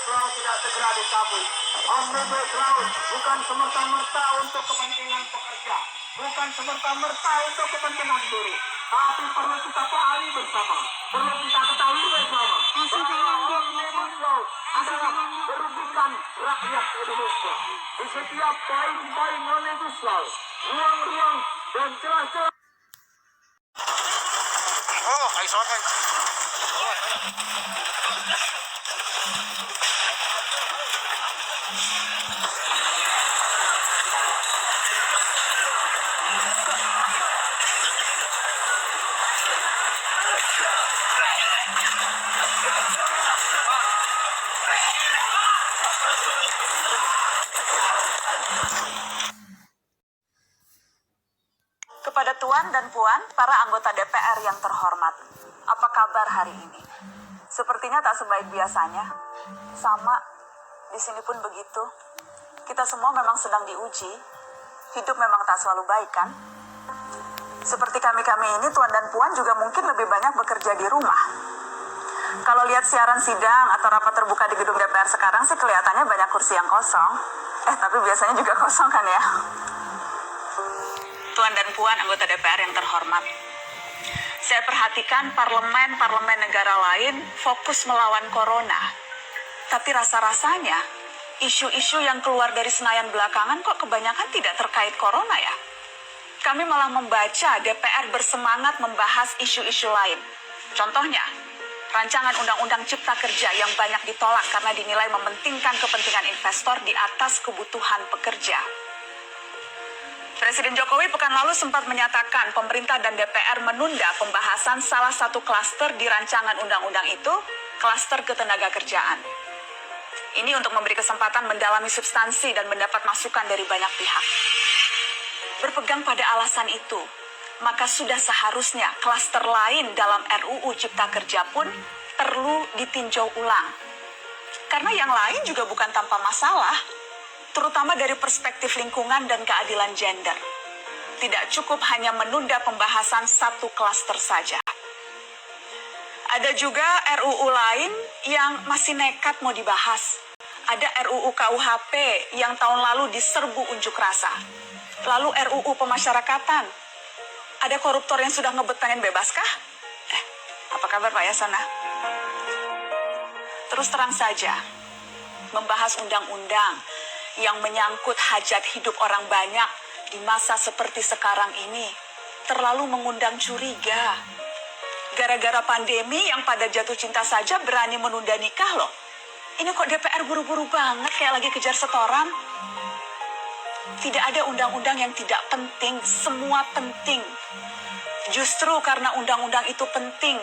Omnibus Law tidak segera dicabut. Omnibus Law bukan semerta-merta untuk kepentingan pekerja, bukan semerta-merta untuk kepentingan buruh, tapi perlu kita pahami bersama, perlu kita ketahui bersama bahwa Omnibus Law adalah merugikan rakyat Indonesia. Di setiap poin-poin Omnibus Law, ruang-ruang dan celah-celah. Oh, ay sorry. Kepada Tuan dan Puan, para anggota DPR yang terhormat, apa kabar hari ini? Sepertinya tak sebaik biasanya. Sama, di sini pun begitu. Kita semua memang sedang diuji. Hidup memang tak selalu baik, kan? Seperti kami-kami ini, Tuan dan Puan juga mungkin lebih banyak bekerja di rumah. Kalau lihat siaran sidang atau rapat terbuka di gedung DPR sekarang sih kelihatannya banyak kursi yang kosong. Tapi biasanya juga kosong kan ya? Tuan dan Puan anggota DPR yang terhormat, saya perhatikan parlemen negara lain fokus melawan corona. Tapi rasa-rasanya isu-isu yang keluar dari Senayan belakangan kok kebanyakan tidak terkait corona ya. Kami malah membaca DPR bersemangat membahas isu-isu lain. Contohnya, rancangan undang-undang cipta kerja yang banyak ditolak karena dinilai mementingkan kepentingan investor di atas kebutuhan pekerja. Presiden Jokowi pekan lalu sempat menyatakan pemerintah dan DPR menunda pembahasan salah satu klaster di rancangan undang-undang itu, klaster ketenagakerjaan. Ini untuk memberi kesempatan mendalami substansi dan mendapat masukan dari banyak pihak. Berpegang pada alasan itu, maka sudah seharusnya klaster lain dalam RUU Cipta Kerja pun perlu ditinjau ulang. Karena yang lain juga bukan tanpa masalah, terutama dari perspektif lingkungan dan keadilan gender. Tidak cukup hanya menunda pembahasan satu klaster saja. Ada juga RUU lain yang masih nekat mau dibahas. Ada RUU KUHP yang tahun lalu diserbu unjuk rasa. Lalu RUU pemasyarakatan. Ada koruptor yang sudah ngebet pengen bebas kah? Apa kabar Pak Yasona? Terus terang saja, membahas undang-undang yang menyangkut hajat hidup orang banyak di masa seperti sekarang ini terlalu mengundang curiga. Gara-gara pandemi yang pada jatuh cinta saja berani menunda nikah loh. Ini kok DPR buru-buru banget kayak lagi kejar setoran? Tidak ada undang-undang yang tidak penting, semua penting. Justru karena undang-undang itu penting,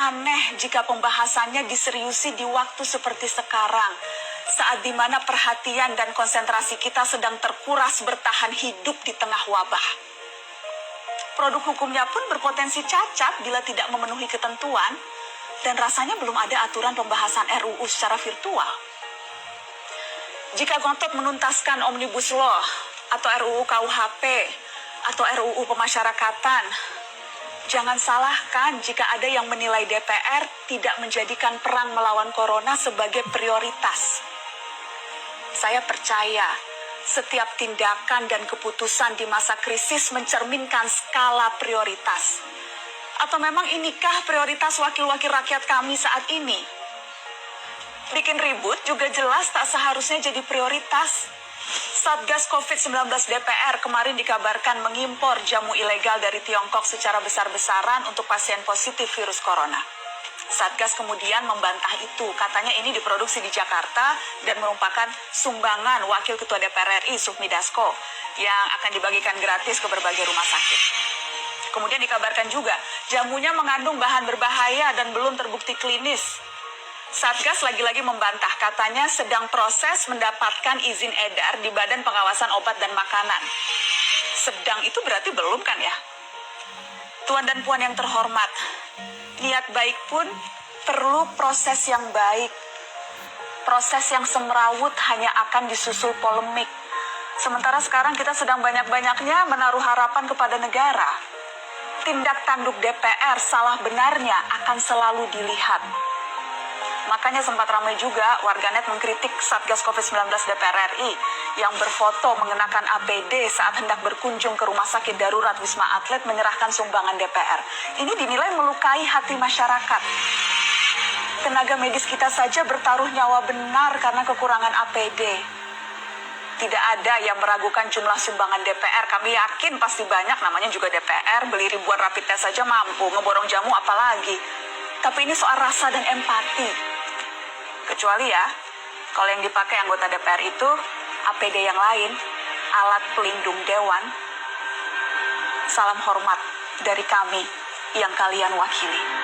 aneh jika pembahasannya diseriusi di waktu seperti sekarang, saat dimana perhatian dan konsentrasi kita sedang terkuras bertahan hidup di tengah wabah. Produk hukumnya pun berpotensi cacat bila tidak memenuhi ketentuan, dan rasanya belum ada aturan pembahasan RUU secara virtual. Jika ngotot menuntaskan Omnibus Law, atau RUU KUHP, atau RUU pemasyarakatan, jangan salahkan jika ada yang menilai DPR tidak menjadikan perang melawan corona sebagai prioritas. Saya percaya setiap tindakan dan keputusan di masa krisis mencerminkan skala prioritas. Atau memang inikah prioritas wakil-wakil rakyat kami saat ini? Bikin ribut juga jelas tak seharusnya jadi prioritas. Satgas COVID-19 DPR kemarin dikabarkan mengimpor jamu ilegal dari Tiongkok secara besar-besaran untuk pasien positif virus corona. Satgas kemudian membantah itu, katanya ini diproduksi di Jakarta dan merupakan sumbangan Wakil Ketua DPR RI Sufmi Dasko yang akan dibagikan gratis ke berbagai rumah sakit. Kemudian dikabarkan juga jamunya mengandung bahan berbahaya dan belum terbukti klinis. Satgas lagi-lagi membantah, katanya sedang proses mendapatkan izin edar di Badan Pengawasan Obat dan Makanan. Sedang itu berarti belum kan ya? Tuan dan Puan yang terhormat, niat baik pun perlu proses yang baik. Proses yang semrawut hanya akan disusul polemik. Sementara sekarang kita sedang banyak-banyaknya menaruh harapan kepada negara. Tindak tanduk DPR salah benarnya akan selalu dilihat. Makanya sempat ramai juga warganet mengkritik Satgas COVID-19 DPR RI yang berfoto mengenakan APD saat hendak berkunjung ke rumah sakit darurat Wisma Atlet menyerahkan sumbangan DPR. Ini dinilai melukai hati masyarakat. Tenaga medis kita saja bertaruh nyawa benar karena kekurangan APD. Tidak ada yang meragukan jumlah sumbangan DPR. Kami yakin pasti banyak, namanya juga DPR, beli ribuan rapid test saja mampu, ngeborong jamu apalagi. Tapi ini soal rasa dan empati. Kecuali ya, kalau yang dipakai anggota DPR itu APD yang lain, alat pelindung dewan. Salam hormat dari kami yang kalian wakili.